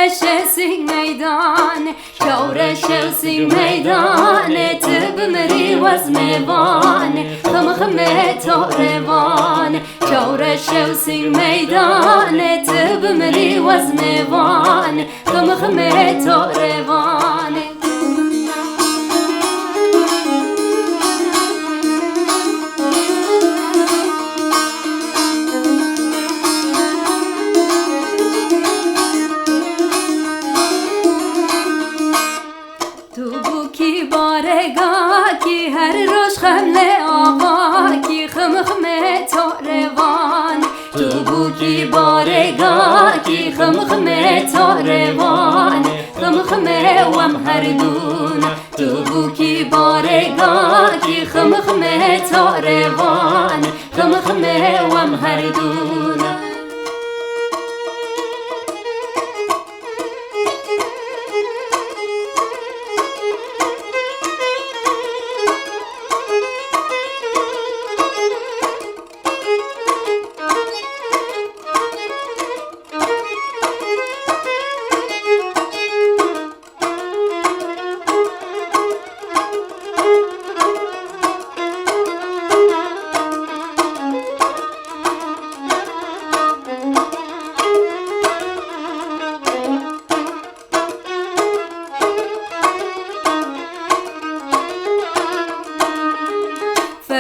شورش سی میدان شورش سی میدان تبمری وز میوان خم خم تو روان شورش سی میدان تبمری وز میوان خم خم تو روان کی بارگا کی هر روز خمله آقا کی خم خم تو روان تو بو کی بارگا کی خم خم تو روان خم خم وم هر دون تو بو کی بارگا کی خم خم تو روان خم خم وم هر دون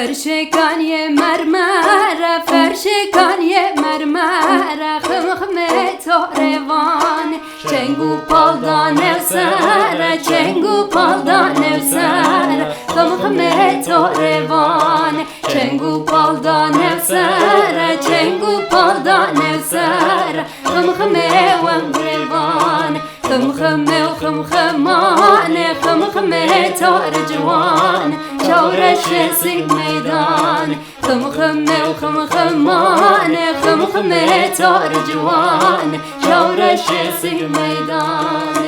فرشکان یه مرمر فرشکان یه مرمر خم خم تو روان چنگو پالدان سر چنگو پالدان سر خم خم تو روان چنگو پالدان سر چنگو پالدان سر خم خم وم روان خم خم و خم خمان خم خم تار جوان شورش سی میدان خم خم و خم خمان خم خم تار جوان شورش سی میدان